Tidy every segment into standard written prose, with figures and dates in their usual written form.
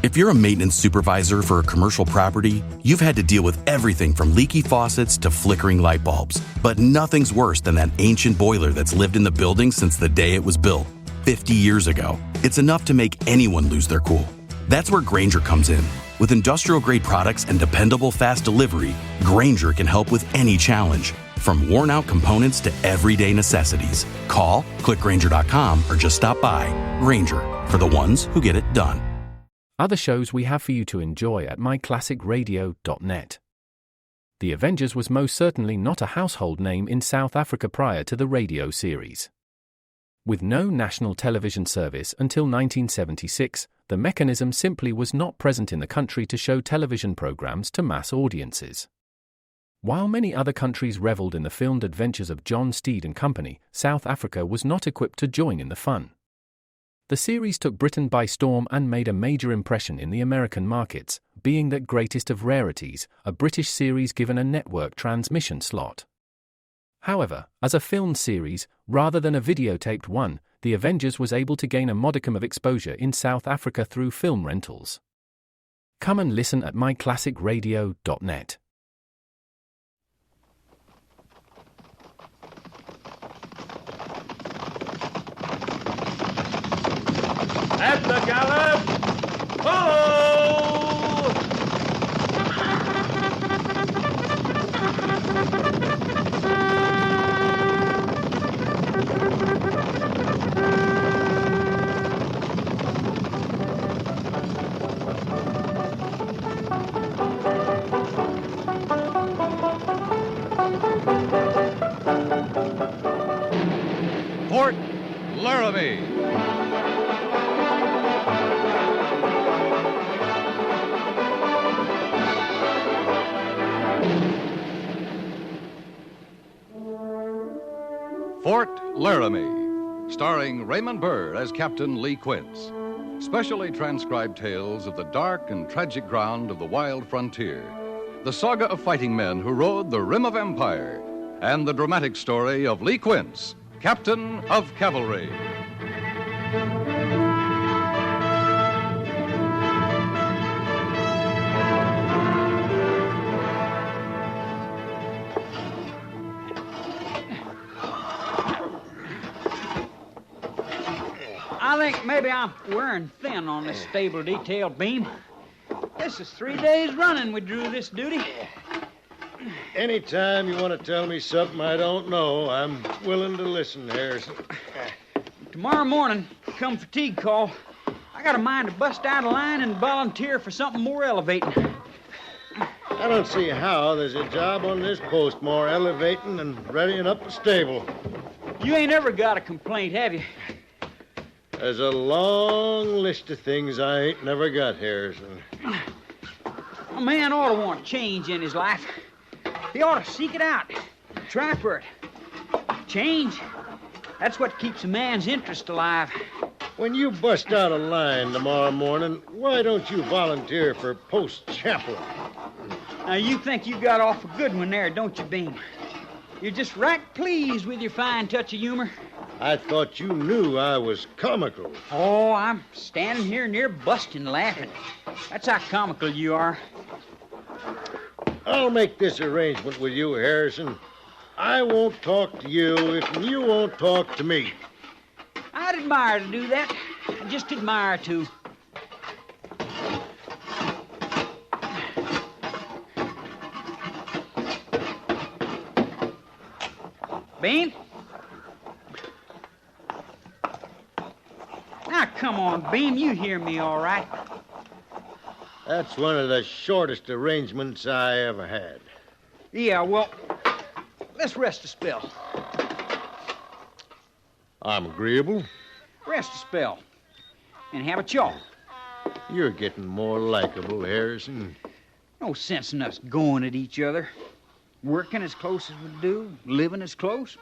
If you're a maintenance supervisor for a commercial property, you've had to deal with everything from leaky faucets to flickering light bulbs. But nothing's worse than that ancient boiler that's lived in the building since the day it was built, 50 years ago. It's enough to make anyone lose their cool. That's where Grainger comes in. With industrial-grade products and dependable fast delivery, Grainger can help with any challenge, from worn-out components to everyday necessities. Call, click Grainger.com, or just stop by. Grainger, for the ones who get it done. Other shows we have for you to enjoy at myclassicradio.net. The Avengers was most certainly not a household name in South Africa prior to the radio series. With no national television service until 1976, the mechanism simply was not present in the country to show television programs to mass audiences. While many other countries reveled in the filmed adventures of John Steed and company, South Africa was not equipped to join in the fun. The series took Britain by storm and made a major impression in the American markets, being that greatest of rarities, a British series given a network transmission slot. However, as a filmed series, rather than a videotaped one, The Avengers was able to gain a modicum of exposure in South Africa through film rentals. Come and listen at myclassicradio.net. At the gallop! Follow! Fort Laramie. Fort Laramie, starring Raymond Burr as Captain Lee Quince. Specially transcribed tales of the dark and tragic ground of the wild frontier. The saga of fighting men who rode the rim of empire. And the dramatic story of Lee Quince, Captain of Cavalry. I think maybe I'm wearing thin on this stable detail beam. This is 3 days running we drew this duty. Anytime you want to tell me something I don't know, I'm willing to listen, Harrison. Tomorrow morning, come fatigue call, I got a mind to bust out of line and volunteer for something more elevating. I don't see how there's a job on this post more elevating than readying up a stable. You ain't ever got a complaint, have you? There's a long list of things I ain't never got, Harrison. A man ought to want change in his life. He ought to seek it out, try for it. Change, that's what keeps a man's interest alive. When you bust out a line tomorrow morning, why don't you volunteer for post chaplain? Now, you think you got off a good one there, don't you, Beam? You're just right pleased with your fine touch of humor. I thought you knew I was comical. Oh, I'm standing here near busting laughing. That's how comical you are. I'll make this arrangement with you, Harrison. I won't talk to you if you won't talk to me. I'd admire to do that. I just admire to. Bean? Now, come on, Beam. You hear me all right. That's one of the shortest arrangements I ever had. Yeah, well, let's rest a spell. I'm agreeable. Rest a spell. And have a chaw. You're getting more likable, Harrison. No sense in us going at each other. Working as close as we do, living as close.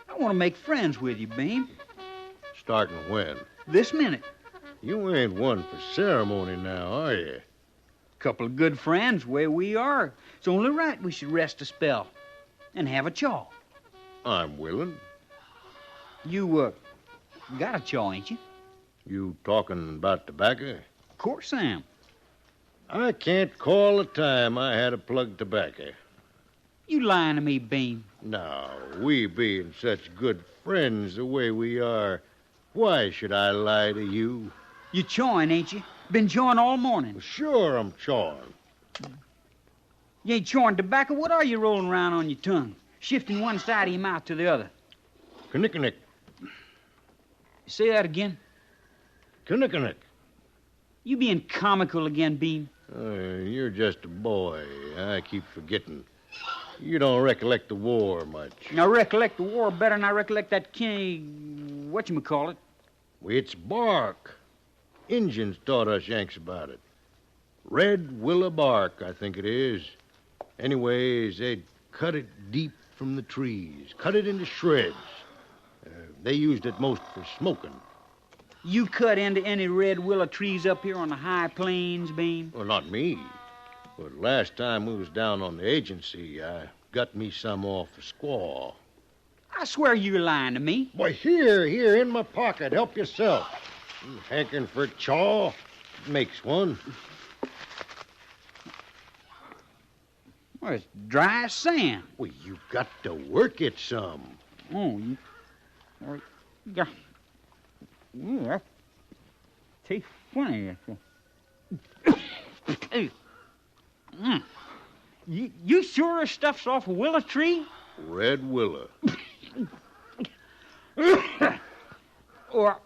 I want to make friends with you, Beam. Starting when? This minute. You ain't one for ceremony now, are you? Couple of good friends, where we are. It's only right we should rest a spell and have a chaw. I'm willing. You, got a chaw, ain't you? You talking about tobacco? course I am. I can't call the time I had a plug tobacco. You lying to me, Bean. Now, we being such good friends the way we are, why should I lie to you? You chawing, ain't you? Been chawing all morning. Well, sure, I'm chawing. You ain't chawing tobacco. What are you rolling around on your tongue? Shifting one side of your mouth to the other. Knickknick. Say that again. Knickknick. You being comical again, Bean. You're just a boy. I keep forgetting. You don't recollect the war much. I recollect the war better than I recollect that whatchamacallit. It's bark. Injuns taught us Yanks about it. Red willow bark, I think it is. Anyways, they'd cut it deep from the trees, cut it into shreds. They used it most for smoking. You cut into any red willow trees up here on the high plains, Bean? Well, not me. But last time we was down on the agency, I got me some off a squaw. I swear you're lying to me. Why, here, in my pocket. Help yourself. You hankering for a chaw? Makes one. Well, it's dry as sand. Well, you got to work it some. Oh, you got... Ooh, that tastes funny. Hey. You sure this stuff's off a willow tree? Red willow. Or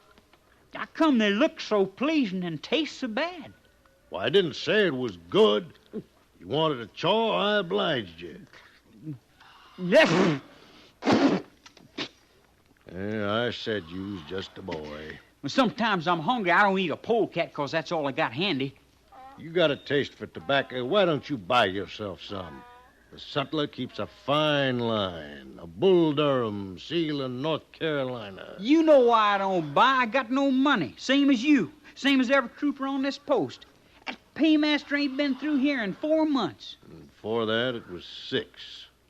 how come they look so pleasing and taste so bad? Well, I didn't say it was good. You wanted a chaw, I obliged you. Yes. Yeah, I said you was just a boy. Well, sometimes I'm hungry. I don't eat a polecat because that's all I got handy. You got a taste for tobacco. Why don't you buy yourself some? The sutler keeps a fine line. A Bull Durham, seal in North Carolina. You know why I don't buy. I got no money. Same as you. Same as every trooper on this post. That paymaster ain't been through here in 4 months. And before that, it was 6.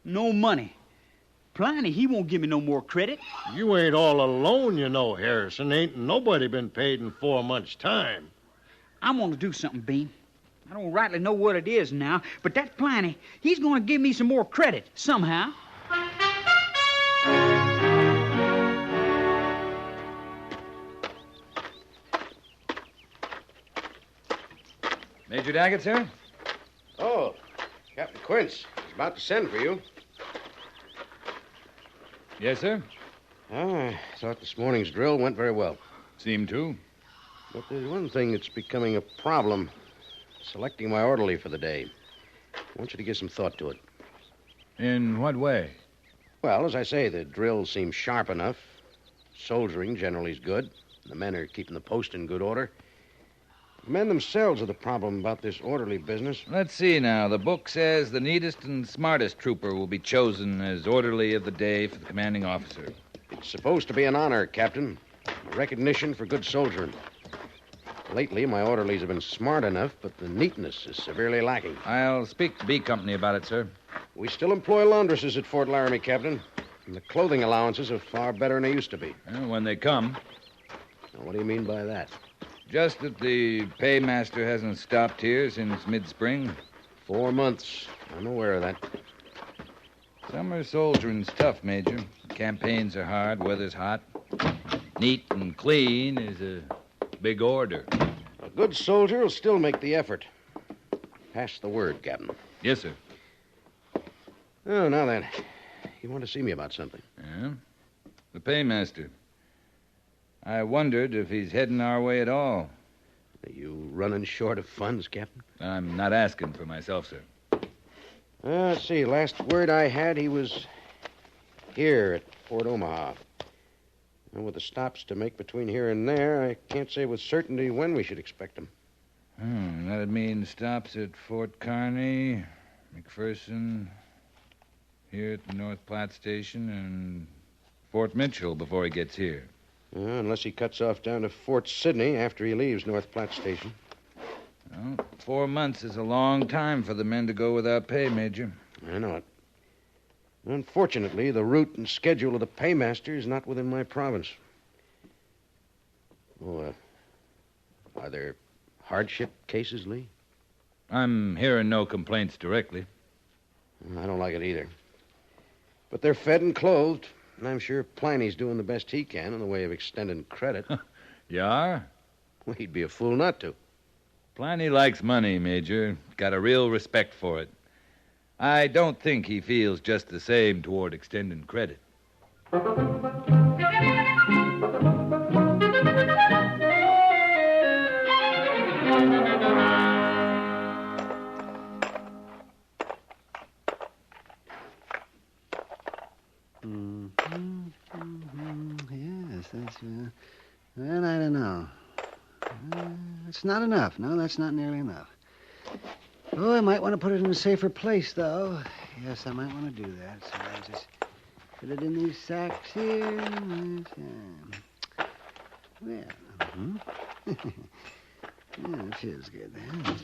No money. Pliny, he won't give me no more credit. You ain't all alone, you know, Harrison. Ain't nobody been paid in 4 months' time. I'm going to do something, Bean. I don't rightly know what it is now, but that Pliny, he's going to give me some more credit somehow. Major Daggett, sir? Oh, Captain Quince. He's about to send for you. Yes, sir? I thought this morning's drill went very well. Seemed to. But there's one thing that's becoming a problem. Selecting my orderly for the day. I want you to give some thought to it. In what way? Well, as I say, the drill seems sharp enough. Soldiering generally is good. The men are keeping the post in good order. The men themselves are the problem about this orderly business. Let's see now. The book says the neatest and smartest trooper will be chosen as orderly of the day for the commanding officer. It's supposed to be an honor, Captain. A recognition for good soldiering. Lately, my orderlies have been smart enough, but the neatness is severely lacking. I'll speak to B Company about it, sir. We still employ laundresses at Fort Laramie, Captain. And the clothing allowances are far better than they used to be. Well, when they come. Now, what do you mean by that? Just that the paymaster hasn't stopped here since mid-spring. 4 months. I'm aware of that. Summer soldiering's tough, Major. Campaigns are hard, weather's hot. Neat and clean is a big order. A good soldier will still make the effort. Pass the word, Captain. Yes, sir. Oh, now then. You want to see me about something? Yeah? The paymaster. I wondered if he's heading our way at all. Are you running short of funds, Captain? I'm not asking for myself, sir. Let's see. Last word I had, he was here at Fort Omaha. And with the stops to make between here and there, I can't say with certainty when we should expect him. That'd mean stops at Fort Kearney, McPherson, here at the North Platte Station, and Fort Mitchell before he gets here. Unless he cuts off down to Fort Sidney after he leaves North Platte Station. Well, 4 months is a long time for the men to go without pay, Major. I know it. Unfortunately, the route and schedule of the paymaster is not within my province. Oh, are there hardship cases, Lee? I'm hearing no complaints directly. I don't like it either. But they're fed and clothed, and I'm sure Pliny's doing the best he can in the way of extending credit. You are? Well, he'd be a fool not to. Pliny likes money, Major. Got a real respect for it. I don't think he feels just the same toward extending credit. Yes, that's... well, I don't know. It's not enough. No, that's not nearly enough. Oh, I might want to put it in a safer place, though. Yes, I might want to do that. So I'll just put it in these sacks here. Well, yeah, it feels good then.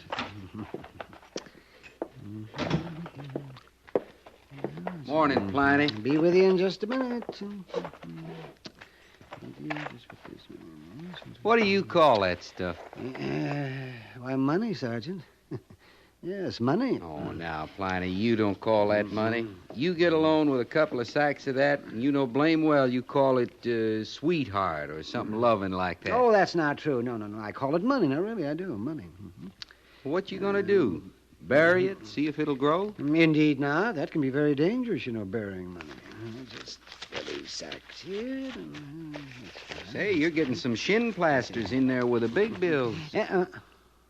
Morning, Pliny. Be with you in just a minute. What do you call that stuff? Why, money, Sergeant. Yes, money. Oh, now, Pliny, you don't call that money. You get alone with a couple of sacks of that, and you know blame well you call it sweetheart or something loving like that. Oh, that's not true. No. I call it money. No, really, I do. Money. What you gonna do? Bury it, see if it'll grow? Indeed not. That can be very dangerous, burying money. Just fill these sacks here. Say, you're getting some shin plasters in there with the big bills.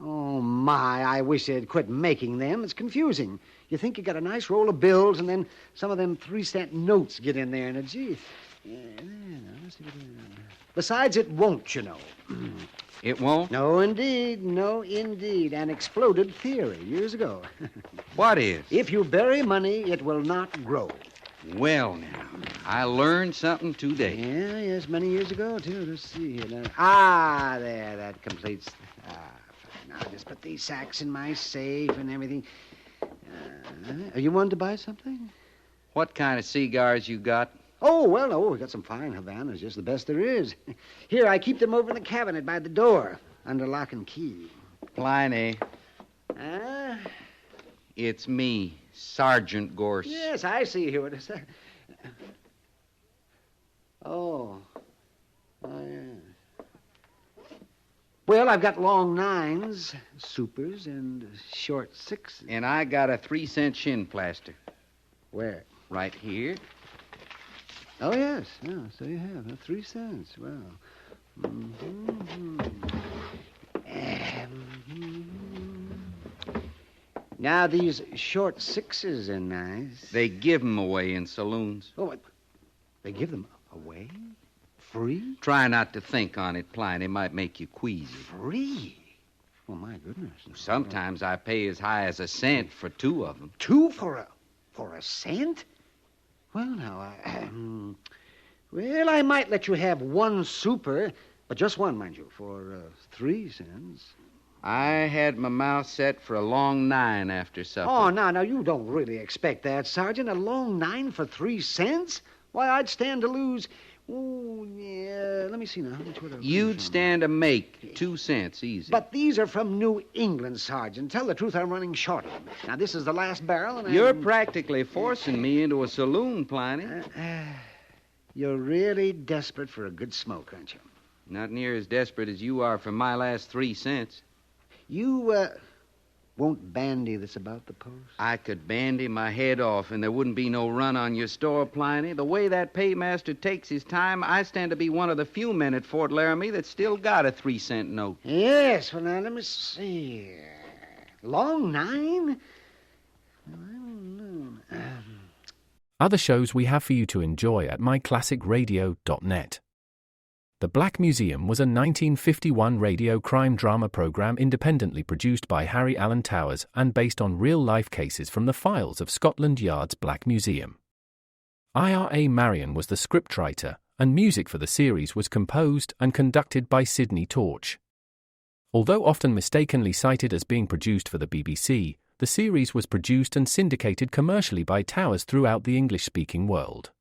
Oh, my, I wish they'd quit making them. It's confusing. You think you got a nice roll of bills, and then some of them 3-cent notes get in there, and gee. Yeah, let's see what besides, it won't, It won't? No, indeed. An exploded theory years ago. What is? If you bury money, it will not grow. Well, now, I learned something today. Yes, many years ago, too. Let's see here. Now. There, that completes... fine. Now, I'll just put these sacks in my safe and everything. Are you wanting to buy something? What kind of cigars you got? Oh, we got some fine Havanas, just the best there is. Here, I keep them over in the cabinet by the door, under lock and key. Pliny. It's me, Sergeant Gorse. Yes, I see who it is. Oh, yeah. Well, I've got long 9s, supers, and short 6s. And I got a 3-cent shin plaster. Where? Right here. Oh, yes. Yeah, so you have. 3 cents. Well. Now, these short 6s are nice. They give 'em away in saloons. Oh, what? They give them away? Free? Try not to think on it, Pliny. It might make you queasy. Free? Oh, my goodness. Sometimes I pay as high as 1 cent for 2 of them. 2 for a cent? Well, now, I might let you have 1 super, but just 1, mind you, for 3 cents. I had my mouth set for a long 9 after supper. Oh, now, you don't really expect that, Sergeant. A long 9 for 3 cents? Why, I'd stand to lose... Oh, yeah, let me see now. How much would I... You'd stand to make 2 cents easy. But these are from New England, Sergeant. Tell the truth, I'm running short of them. Now, this is the last barrel, and You're practically forcing me into a saloon, Pliny. You're really desperate for a good smoke, aren't you? Not near as desperate as you are for my last 3 cents. You, won't bandy this about the post? I could bandy my head off, and there wouldn't be no run on your store, Pliny. The way that paymaster takes his time, I stand to be one of the few men at Fort Laramie that's still got a 3-cent note. Yes, well, now, let me see. Long 9? Well, I don't know. Other shows we have for you to enjoy at myclassicradio.net. The Black Museum was a 1951 radio crime drama program independently produced by Harry Allen Towers and based on real-life cases from the files of Scotland Yard's Black Museum. Ira Marion was the scriptwriter, and music for the series was composed and conducted by Sidney Torch. Although often mistakenly cited as being produced for the BBC, the series was produced and syndicated commercially by Towers throughout the English-speaking world.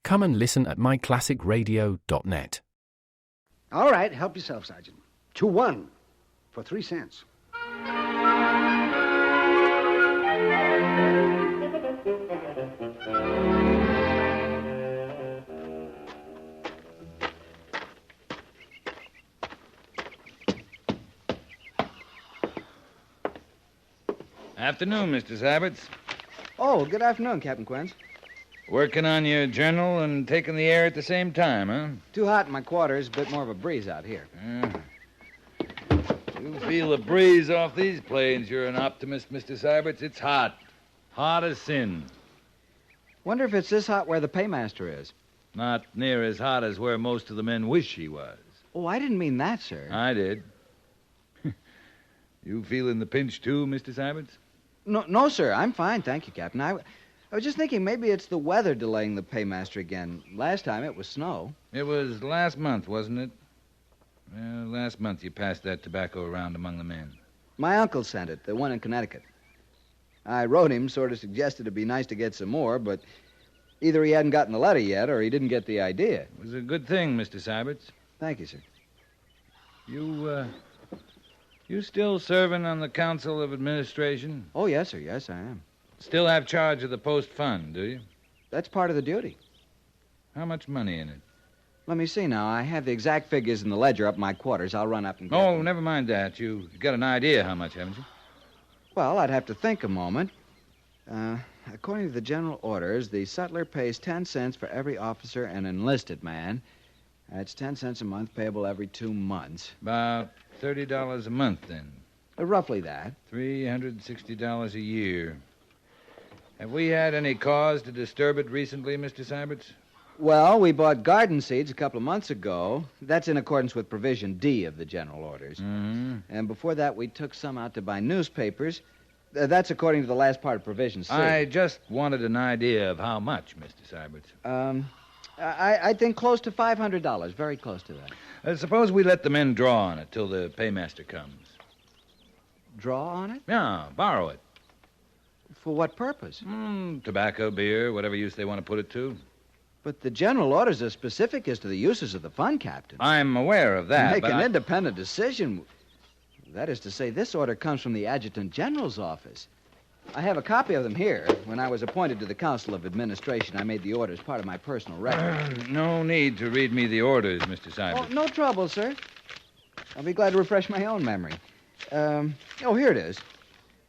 Come and listen at myclassicradio.net. All right, help yourself, Sergeant. 2-1. For 3 cents. Afternoon, Mr. Saberts. Oh, good afternoon, Captain Quince. Working on your journal and taking the air at the same time, huh? Too hot in my quarters, a bit more of a breeze out here. You feel the breeze off these plains. You're an optimist, Mr. Saberts. It's hot. Hot as sin. Wonder if it's this hot where the paymaster is. Not near as hot as where most of the men wish he was. Oh, I didn't mean that, sir. I did. You feeling the pinch, too, Mr. Saberts? No, sir. I'm fine, thank you, Captain. I was just thinking maybe it's the weather delaying the paymaster again. Last time it was snow. It was last month, wasn't it? Well, last month you passed that tobacco around among the men. My uncle sent it, the one in Connecticut. I wrote him, sort of suggested it'd be nice to get some more, but either he hadn't gotten the letter yet or he didn't get the idea. It was a good thing, Mr. Saberts. Thank you, sir. You still serving on the Council of Administration? Oh, yes, sir. Yes, I am. Still have charge of the post fund, do you? That's part of the duty. How much money in it? Let me see now. I have the exact figures in the ledger up in my quarters. I'll run up and get Oh, them. never mind that. You've got an idea how much, haven't you? Well, I'd have to think a moment. According to the general orders, the sutler pays 10 cents for every officer and enlisted man. That's 10 cents a month, payable every 2 months. About $30 a month, then. Roughly that. $360 a year. Have we had any cause to disturb it recently, Mr. Saberts? Well, we bought garden seeds a couple of months ago. That's in accordance with Provision D of the general orders. Mm-hmm. And before that, we took some out to buy newspapers. That's according to the last part of Provision C. I just wanted an idea of how much, Mr. Saberts. I think close to $500, very close to that. Suppose we let the men draw on it till the paymaster comes. Draw on it? Yeah, borrow it. For what purpose? Tobacco, beer, whatever use they want to put it to. But the general orders are specific as to the uses of the fund, Captain. I'm aware of that, Make but an independent decision. That is to say, this order comes from the Adjutant General's office. I have a copy of them here. When I was appointed to the Council of Administration, I made the orders part of my personal record. No need to read me the orders, Mr. Saberts. Oh, no trouble, sir. I'll be glad to refresh my own memory. Here it is.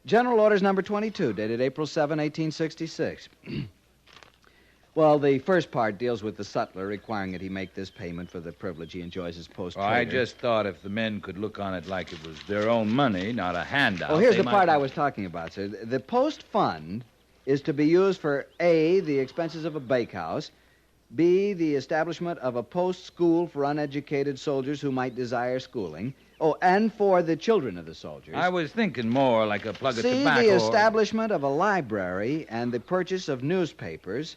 General Orders number 22, dated April 7, 1866. Well, the first part deals with the sutler requiring that he make this payment for the privilege he enjoys as post-trader. I just thought if the men could look on it like it was their own money, not a handout. Oh, here's they the part might... I was talking about, sir. The post fund is to be used for A, the expenses of a bakehouse, B, the establishment of a post school for uneducated soldiers who might desire schooling, and for the children of the soldiers. I was thinking more like a plug of C, tobacco. the establishment of a library and the purchase of newspapers.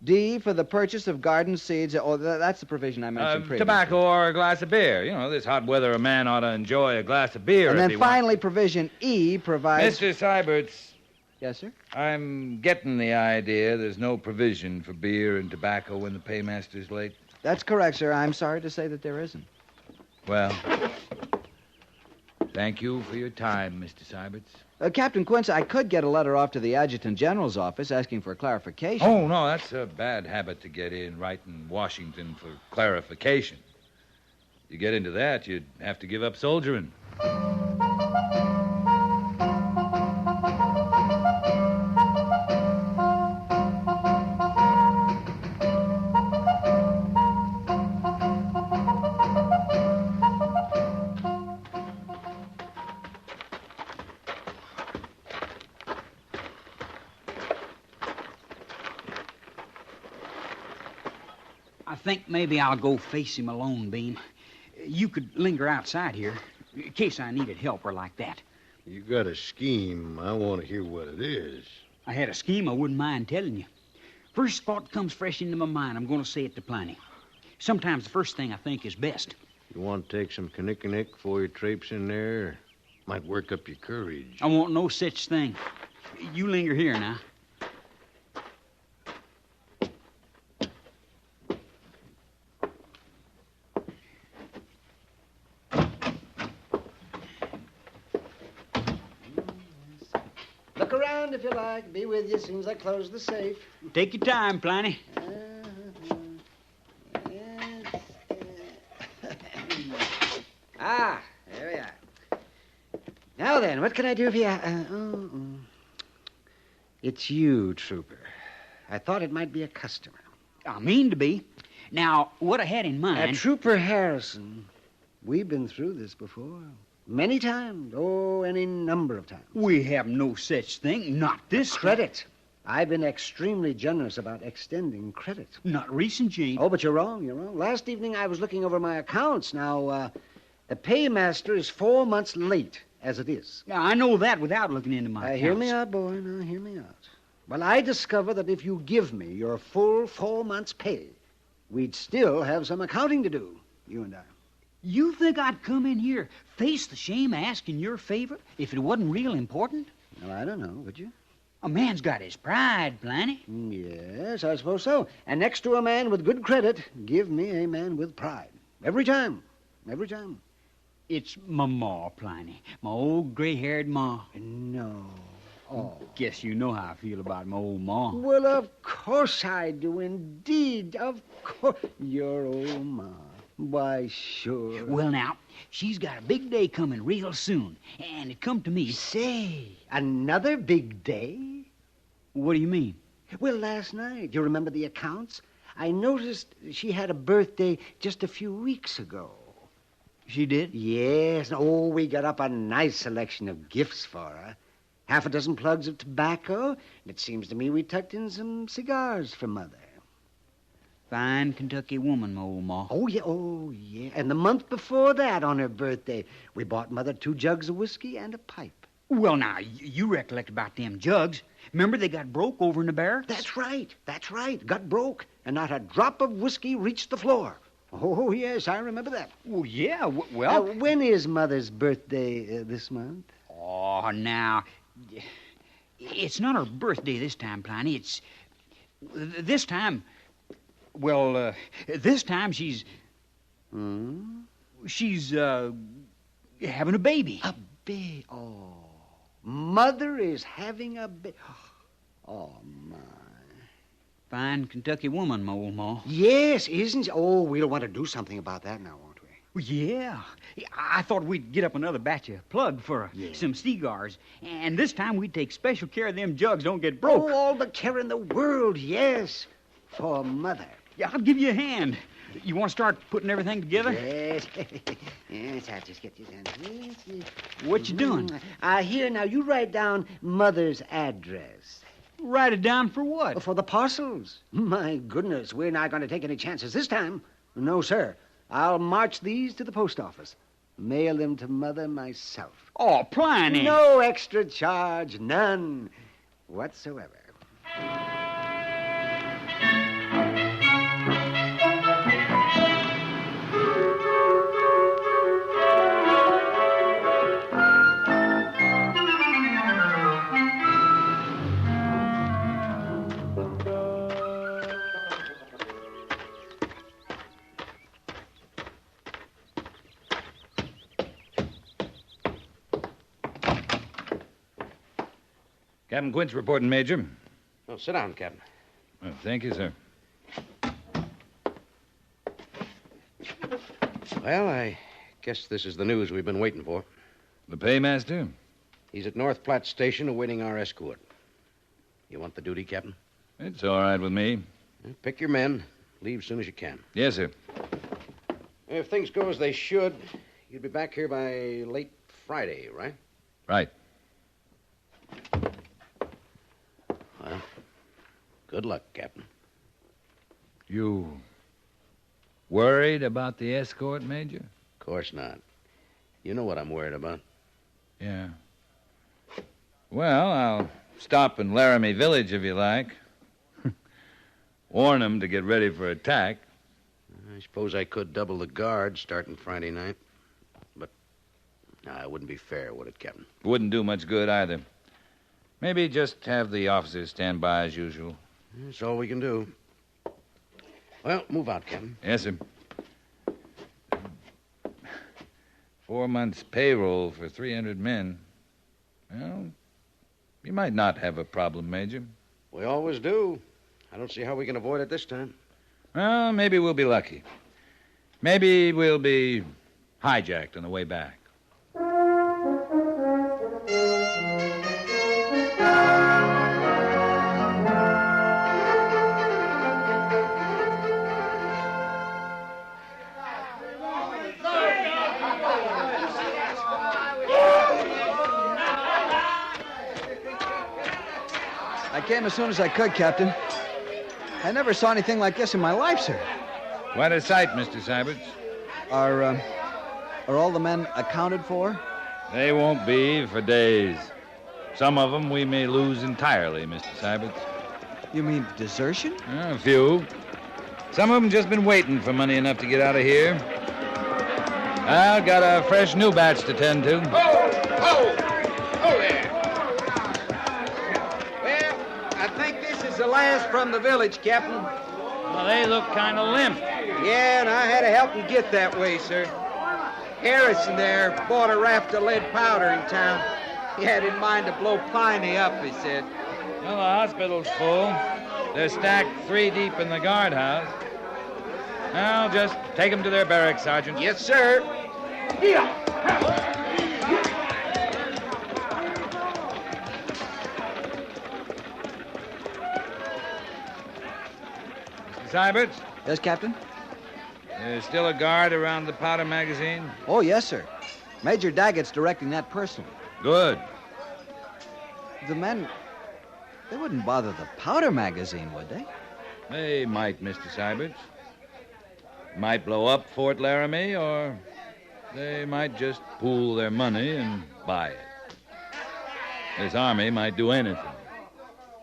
D, for the purchase of garden seeds. Oh, that's the provision I mentioned previously. Tobacco or a glass of beer. You know, this hot weather, a man ought to enjoy a glass of beer. And if then he finally, provision E provides... Mr. Syberts. Yes, sir? I'm getting the idea there's no provision for beer and tobacco when the paymaster's late. That's correct, sir. I'm sorry to say that there isn't. Well, thank you for your time, Mr. Syberts. Captain Quince, I could get a letter off to the Adjutant General's office asking for clarification. Oh, no, that's a bad habit to get in, writing Washington for clarification. You get into that, you'd have to give up soldiering. I think maybe I'll go face him alone, Bean. You could linger outside here, in case I needed help or like that. You got a scheme. I want to hear what it is. I had a scheme I wouldn't mind telling you. First thought comes fresh into my mind, I'm going to say it to Pliny. Sometimes the first thing I think is best. You want to take some knick before you traipse in there? Might work up your courage. I want no such thing. You linger here now. Look around if you like. Be with you as soon as I close the safe. Take your time, Pliny. There we are. Now then, what can I do for you? It's you, Trooper. I thought it might be a customer. I mean to be. Now, what I had in mind... Trooper Harrison, we've been through this before. Many times. Oh, any number of times. We have no such thing. Not this... Credit. I've been extremely generous about extending credit. Not recent, you ain't. Oh, but you're wrong. Last evening I was looking over my accounts. Now, the paymaster is 4 months late, as it is. Now, I know that without looking into my accounts. Hear me out, boy. Now, hear me out. Well, I discover that if you give me your full 4 months' pay, we'd still have some accounting to do, you and I. You think I'd come in here, face the shame of asking your favor, if it wasn't real important? Well, I don't know, would you? A man's got his pride, Pliny. Yes, I suppose so. And next to a man with good credit, give me a man with pride. Every time. Every time. It's my ma, Pliny. My old gray-haired ma. No. Oh. Guess you know how I feel about my old ma. Well, of course I do, indeed. Of course. Your old ma. Why, sure. Well, now, she's got a big day coming real soon. And it come to me... Say, another big day? What do you mean? Well, last night, you remember the accounts? I noticed she had a birthday just a few weeks ago. She did? Yes. Oh, we got up a nice selection of gifts for her. Half a dozen plugs of tobacco. And it seems to me we tucked in some cigars for Mother. Fine Kentucky woman, my old ma. Oh, yeah. And the month before that, on her birthday, we bought Mother 2 jugs of whiskey and a pipe. Well, now, you recollect about them jugs. Remember they got broke over in the barracks? That's right. Got broke. And not a drop of whiskey reached the floor. Oh, yes, I remember that. Well, yeah, well... when is Mother's birthday this month? Oh, now... It's not her birthday this time, Pliny. It's... This time... Well, this time she's... She's, having a baby. A baby? Oh. Mother is having a baby. Oh, my. Fine Kentucky woman, my old ma. Yes, isn't she? Oh, we'll want to do something about that now, won't we? Well, yeah. I thought we'd get up another batch of plug for some cigars. And this time we'd take special care of them jugs don't get broke. Oh, all the care in the world, yes. For Mother. Yeah, I'll give you a hand. You want to start putting everything together? Yes. Yes, I'll just get you down. Yes. What you doing? Here, now, you write down Mother's address. Write it down for what? For the parcels. My goodness, we're not going to take any chances this time. No, sir. I'll march these to the post office. Mail them to Mother myself. Oh, Pliny. No extra charge, none whatsoever. Captain Quint's reporting, Major. Oh, sit down, Captain. Oh, thank you, sir. Well, I guess this is the news we've been waiting for. The paymaster? He's at North Platte Station awaiting our escort. You want the duty, Captain? It's all right with me. Pick your men. Leave as soon as you can. Yes, sir. If things go as they should, you'd be back here by late Friday, right? Right. Well, good luck, Captain. You worried about the escort, Major? Of course not. You know what I'm worried about. Yeah. Well, I'll stop in Laramie Village if you like. Warn them to get ready for attack. I suppose I could double the guard starting Friday night. But it wouldn't be fair, would it, Captain? Wouldn't do much good either. Maybe just have the officers stand by as usual. That's all we can do. Well, move out, Captain. Yes, sir. 4 months' payroll for 300 men. Well, You might not have a problem, Major. We always do. I don't see how we can avoid it this time. Well, maybe we'll be lucky. Maybe we'll be hijacked on the way back. I came as soon as I could, Captain. I never saw anything like this in my life, sir. Quite a sight, Mr. Syberts. Are all the men accounted for? They won't be for days. Some of them we may lose entirely, Mr. Syberts. You mean desertion? A few. Some of them just been waiting for money enough to get out of here. I've got a fresh new batch to tend to. Oh there. Well, I think this is the last from the village, Captain. Well, they look kind of limp. Yeah, and I had to help them get that way, sir. Harrison there bought a raft of lead powder in town. He had in mind to blow Piney up, he said. Well, the hospital's full. They're stacked 3 deep in the guardhouse. Now, just take them to their barracks, Sergeant. Yes, sir. Mr. Syberts, Yes, Captain? there's still a guard around the powder magazine? Oh, yes, sir. Major Daggett's directing that personally. Good. The men, they wouldn't bother the powder magazine, would they? They might, Mr. Syberts. Might blow up Fort Laramie, or they might just pool their money and buy it. This army might do anything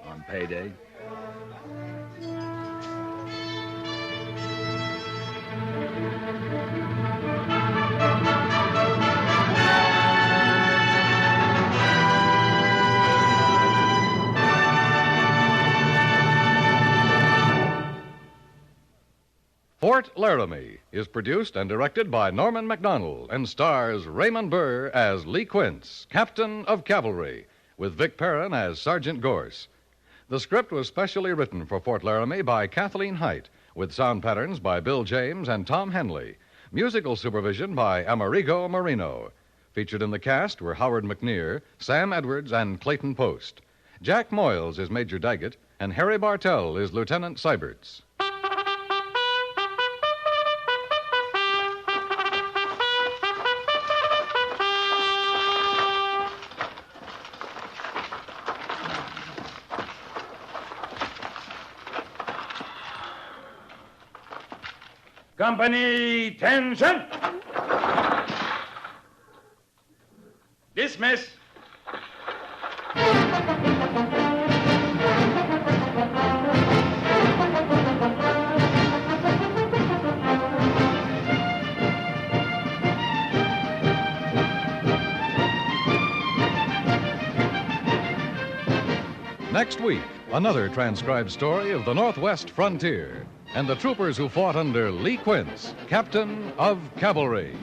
on payday. Fort Laramie is produced and directed by Norman MacDonald and stars Raymond Burr as Lee Quince, Captain of Cavalry, with Vic Perrin as Sergeant Gorse. The script was specially written for Fort Laramie by Kathleen Height, with sound patterns by Bill James and Tom Henley. Musical supervision by Amerigo Marino. Featured in the cast were Howard McNear, Sam Edwards, and Clayton Post. Jack Moyles is Major Daggett, and Harry Bartell is Lieutenant Syberts. Company, tension! Dismiss. Next week, another transcribed story of the Northwest frontier and the troopers who fought under Lee Quince, Captain of Cavalry.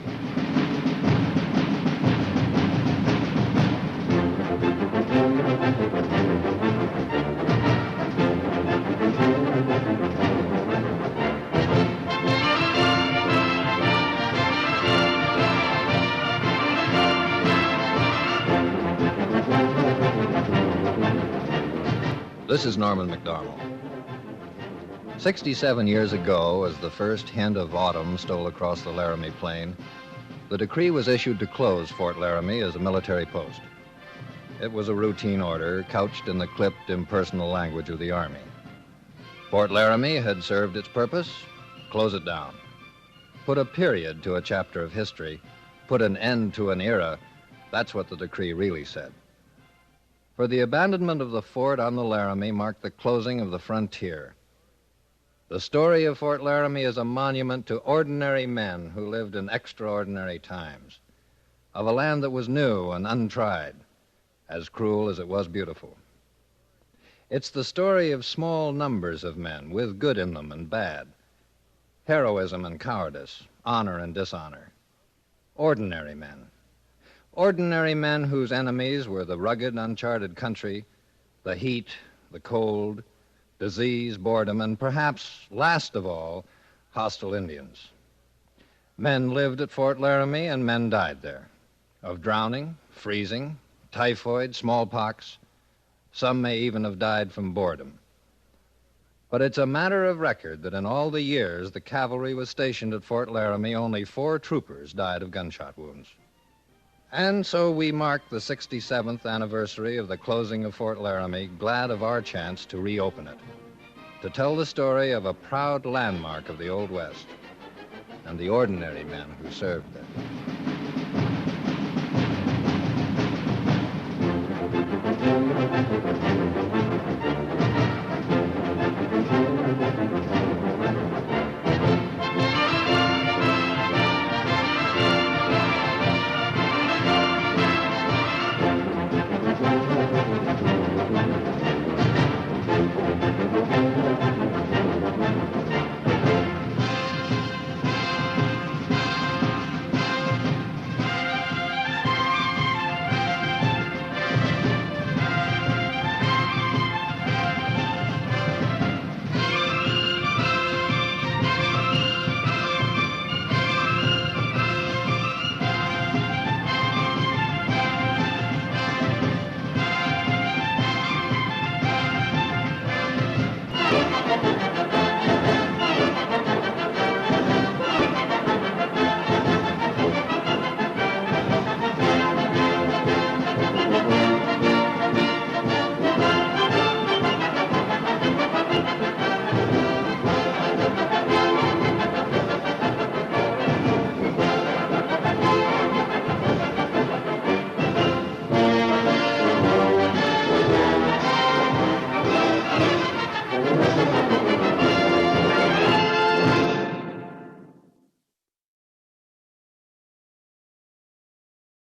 This is Norman MacDonald. 67 years ago, as the first hint of autumn stole across the Laramie Plain, the decree was issued to close Fort Laramie as a military post. It was a routine order couched in the clipped, impersonal language of the Army. Fort Laramie had served its purpose. Close it down. Put a period to a chapter of history. Put an end to an era. That's what the decree really said. For the abandonment of the fort on the Laramie marked the closing of the frontier. The story of Fort Laramie is a monument to ordinary men who lived in extraordinary times, of a land that was new and untried, as cruel as it was beautiful. It's the story of small numbers of men with good in them and bad, heroism and cowardice, honor and dishonor. Ordinary men. Ordinary men whose enemies were the rugged, uncharted country, the heat, the cold, disease, boredom, and perhaps, last of all, hostile Indians. Men lived at Fort Laramie and men died there. Of drowning, freezing, typhoid, smallpox. Some may even have died from boredom. But it's a matter of record that in all the years the cavalry was stationed at Fort Laramie, only 4 troopers died of gunshot wounds. And so we mark the 67th anniversary of the closing of Fort Laramie, glad of our chance to reopen it, to tell the story of a proud landmark of the Old West and the ordinary men who served there.